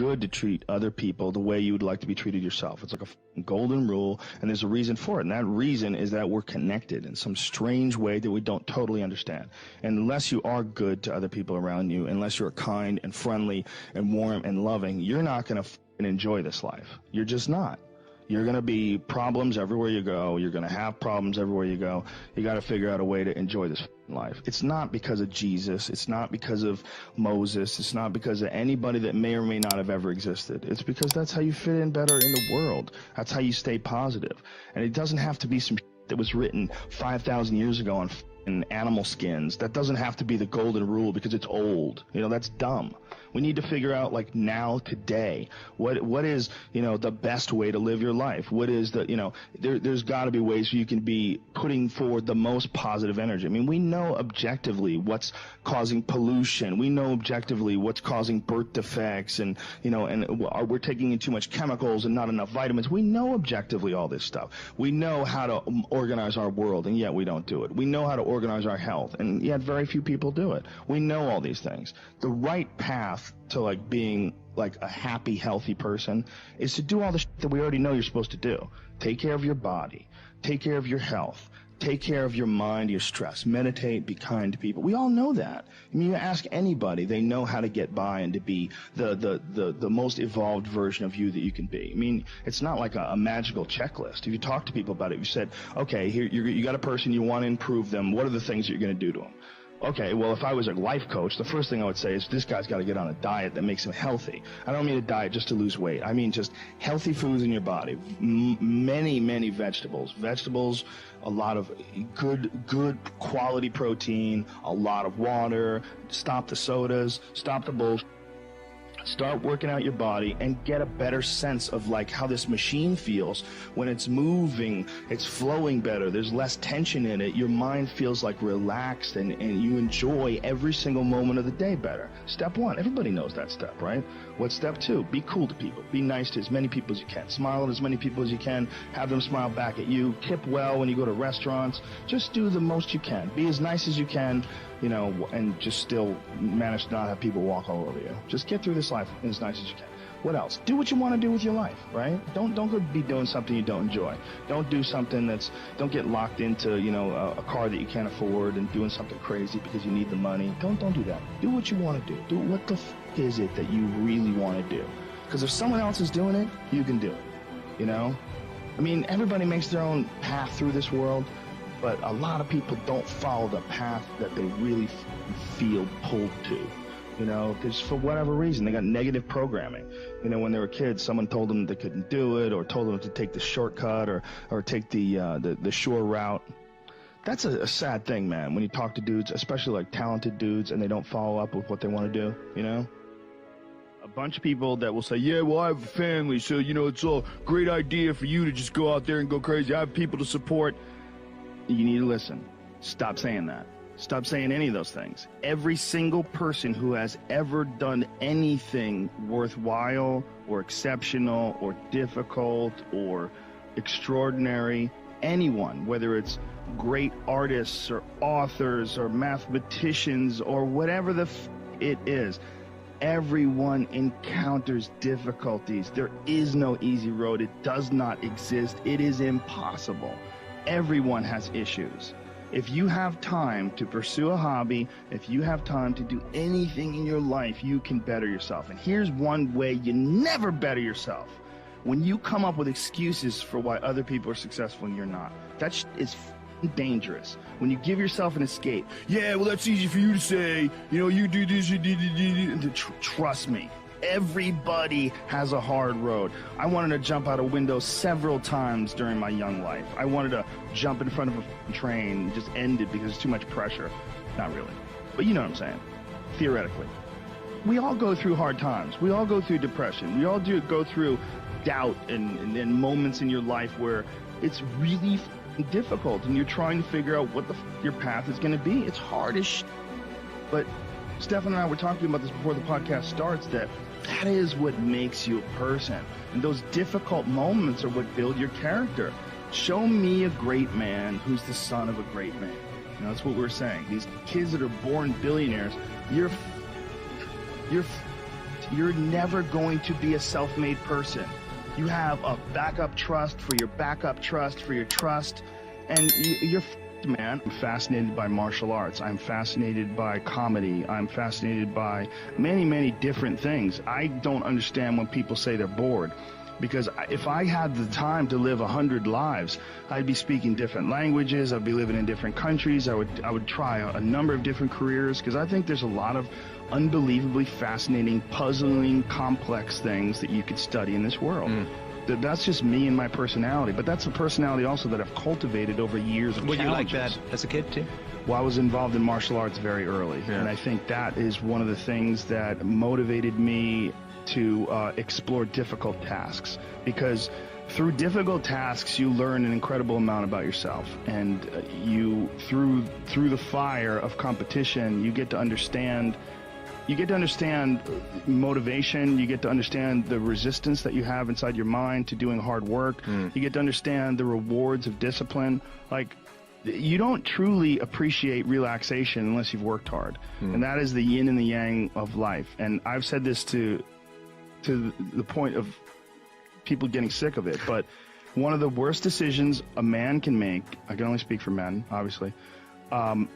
good to treat other people the way you would like to be treated yourself. It's like a golden rule, and there's a reason for it. And that reason is that we're connected in some strange way that we don't totally understand. And unless you are good to other people around you, unless you're kind and friendly and warm and loving, you're not going to enjoy this life. You're just not. You're going to be problems everywhere you go. You're going to have problems everywhere you go. You got to figure out a way to enjoy this life. It's not because of Jesus. It's not because of Moses. It's not because of anybody that may or may not have ever existed. It's because that's how you fit in better in the world. That's how you stay positive. And it doesn't have to be some that was written 5,000 years ago on animal skins. That doesn't have to be the golden rule because it's old. You know, that's dumb. We need to figure out, like, now, today, what is, you know, the best way to live your life? What is the, you know, there's got to be ways you can be putting forward the most positive energy. I mean, we know objectively what's causing pollution. We know objectively what's causing birth defects, and, you know, and we're taking in too much chemicals and not enough vitamins. We know objectively all this stuff. We know how to organize our world, and yet we don't do it. We know how to organize our health, and yet very few people do it. We know all these things. The right path to, like, being like a happy, healthy person is to do all the shit that we already know you're supposed to do. Take care of your body, take care of your health, take care of your mind, your stress, meditate, be kind to people. We all know that. I mean, you ask anybody, they know how to get by and to be the most evolved version of you that you can be. I mean, it's not like a magical checklist. If you talk to people about it, you said, okay, here you got a person, you want to improve them. What are the things you're going to do to them? Okay, well, if I was a life coach, the first thing I would say is this guy's got to get on a diet that makes him healthy. I don't mean a diet just to lose weight. I mean just healthy foods in your body. Many vegetables. Vegetables, a lot of good quality protein, a lot of water. Stop the sodas, stop the bullshit. Start working out your body and get a better sense of, like, how this machine feels when it's moving, it's flowing better, there's less tension in it, your mind feels like relaxed, and you enjoy every single moment of the day better. Step one, everybody knows that step, right? What's step two? Be cool to people. Be nice to as many people as you can. Smile at as many people as you can. Have them smile back at you. Tip well when you go to restaurants. Just do the most you can. Be as nice as you can, you know, and just still manage to not have people walk all over you. Just get through this life as nice as you can. What else? Do what you want to do with your life, right? Don't go be doing something you don't enjoy. Don't do something don't get locked into, you know, a car that you can't afford and doing something crazy because you need the money. Don't do that. Do what you want to do. Do what the is it that you really want to do. Because if someone else is doing it, you can do it, you know? I mean, everybody makes their own path through this world, but a lot of people don't follow the path that they really feel pulled to. You know, because for whatever reason, they got negative programming. You know, when they were kids, someone told them they couldn't do it, or told them to take the shortcut, or take the shore route. That's a sad thing, man, when you talk to dudes, especially like talented dudes, and they don't follow up with what they want to do, you know? A bunch of people that will say, yeah, well, I have a family, so, you know, it's a great idea for you to just go out there and go crazy. I have people to support. You need to listen. Stop saying that. Stop saying any of those things. Every single person who has ever done anything worthwhile or exceptional or difficult or extraordinary, anyone, whether it's great artists or authors or mathematicians or whatever it is, everyone encounters difficulties. There is no easy road. It does not exist. It is impossible. Everyone has issues. If you have time to pursue a hobby, if you have time to do anything in your life, you can better yourself. And here's one way you never better yourself. When you come up with excuses for why other people are successful and you're not. That is dangerous. When you give yourself an escape, yeah, well, that's easy for you to say, you know, you do this, you do. Trust me. Everybody has a hard road. I wanted to jump out a window several times during my young life. I wanted to jump in front of a train and just end it because it's too much pressure. Not really. But you know what I'm saying. Theoretically. We all go through hard times. We all go through depression. We all go through doubt and moments in your life where it's really difficult and you're trying to figure out what your path is going to be. It's hard as shit. But Stefan and I were talking about this before the podcast starts, that is what makes you a person. And those difficult moments are what build your character. Show me a great man who's the son of a great man. You know, that's what we're saying. These kids that are born billionaires, you're you're never going to be a self-made person. You have a backup trust for your backup trust for your trust, and you're man. I'm fascinated by martial arts. I'm fascinated by comedy. I'm fascinated by many, many different things. I don't understand when people say they're bored, because if I had the time to live 100 lives, I'd be speaking different languages. I'd be living in different countries. I would try a number of different careers, because I think there's a lot of unbelievably fascinating, puzzling, complex things that you could study in this world. That's just me and my personality, but that's a personality also that I've cultivated over years of challenges. Were you like that as a kid too? Well, I was involved in martial arts very early, and I think that is one of the things that motivated me to explore difficult tasks, because through difficult tasks you learn an incredible amount about yourself, and you through the fire of competition you get to understand motivation. You get to understand the resistance that you have inside your mind to doing hard work. You get to understand the rewards of discipline. Like, you don't truly appreciate relaxation unless you've worked hard. And that is the yin and the yang of life. And I've said this to the point of people getting sick of it, but one of the worst decisions a man can make, I can only speak for men, obviously,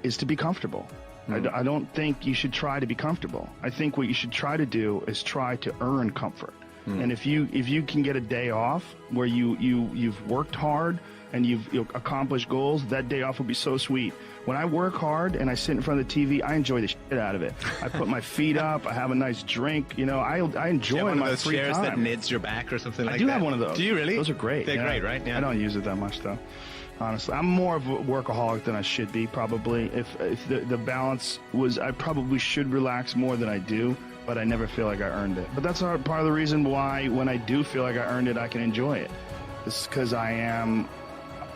is to be comfortable. I don't think you should try to be comfortable. I think what you should try to do is try to earn comfort. And if you can get a day off where you've worked hard and you've accomplished goals, that day off will be so sweet. When I work hard and I sit in front of the TV, I enjoy the shit out of it. I put my feet up, I have a nice drink, I enjoy my free time. Chairs that knids your back or something like that? I do have one of those. Do you really? Those are great. They're great, right? Yeah. I don't use it that much though. Honestly, I'm more of a workaholic than I should be, probably. If the balance was, I probably should relax more than I do, but I never feel like I earned it. But that's part of the reason why when I do feel like I earned it, I can enjoy it. It's because I am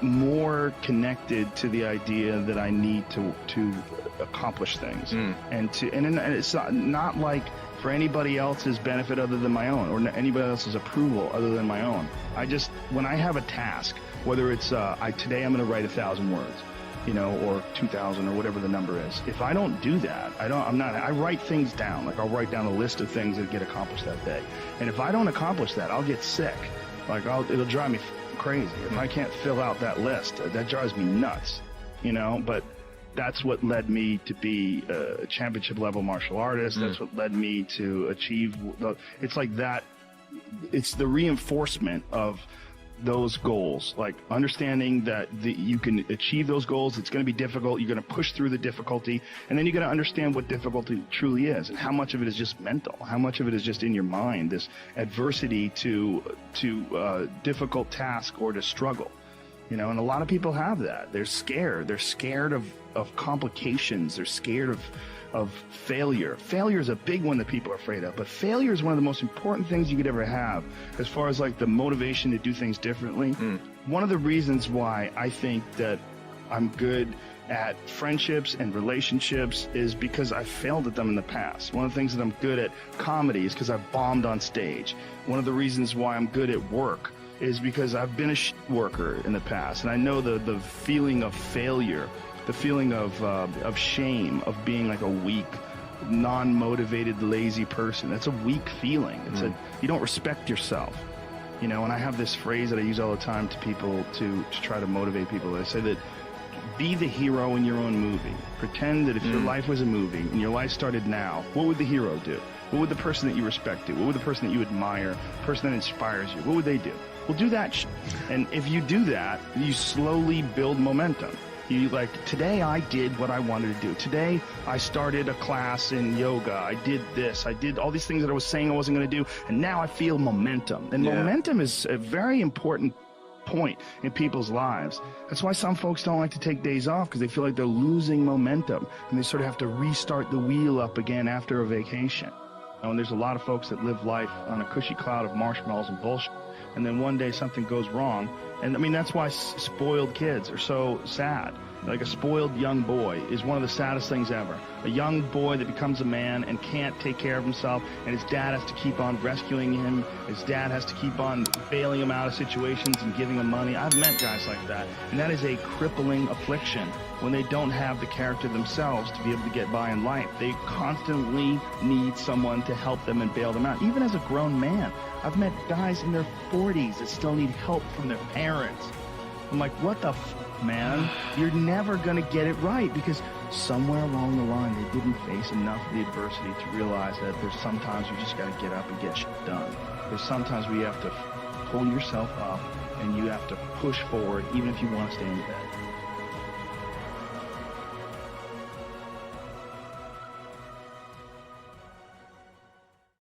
more connected to the idea that I need to accomplish things. And it's not like for anybody else's benefit other than my own, or anybody else's approval other than my own. When I have a task, whether it's today I'm going to write 1,000 words, or 2,000 or whatever the number is. If I don't do that, I write things down. Like, I'll write down a list of things that get accomplished that day. And if I don't accomplish that, I'll get sick. Like, it'll drive me crazy. If I can't fill out that list, that drives me nuts, but that's what led me to be a championship level martial artist. That's what led me to achieve it's like that. It's the reinforcement of those goals, like understanding that you can achieve those goals. It's going to be difficult. You're going to push through the difficulty, and then you're going to understand what difficulty truly is, and how much of it is just mental, how much of it is just in your mind, this adversity to difficult task or to struggle. And a lot of people have that. They're scared of complications. They're scared of failure. Failure is a big one that people are afraid of, but failure is one of the most important things you could ever have as far as like the motivation to do things differently. One of the reasons why I think that I'm good at friendships and relationships is because I failed at them in the past. One of the things that I'm good at comedy is because I've bombed on stage. One of the reasons why I'm good at work is because I've been a worker in the past, and I know the feeling of failure, the feeling of shame, of being like a weak, non-motivated, lazy person. That's a weak feeling. It's you don't respect yourself, And I have this phrase that I use all the time to people to try to motivate people. I say that be the hero in your own movie. Pretend that if your life was a movie and your life started now, what would the hero do? What would the person that you respect do? What would the person that you admire, the person that inspires you, what would they do? Well, do that and if you do that, you slowly build momentum. You today I did what I wanted to do. Today I started a class in yoga. I did this. I did all these things that I was saying I wasn't going to do, and now I feel momentum. And momentum is a very important point in people's lives. That's why some folks don't like to take days off, because they feel like they're losing momentum, and they sort of have to restart the wheel up again after a vacation. And there's a lot of folks that live life on a cushy cloud of marshmallows and bullshit, and then one day something goes wrong. And I mean, that's why spoiled kids are so sad. like a spoiled young boy, is one of the saddest things ever. A young boy that becomes a man and can't take care of himself, and his dad has to keep on rescuing him. His dad has to keep on bailing him out of situations and giving him money. I've met guys like that, and that is a crippling affliction when they don't have the character themselves to be able to get by in life. They constantly need someone to help them and bail them out. Even as a grown man, I've met guys in their 40s that still need help from their parents. I'm like, what the man? You're never going to get it right, because somewhere along the line they didn't face enough of the adversity to realize that there's sometimes you just got to get up and get shit done. There's sometimes where you have to pull yourself up and you have to push forward even if you want to stay in bed.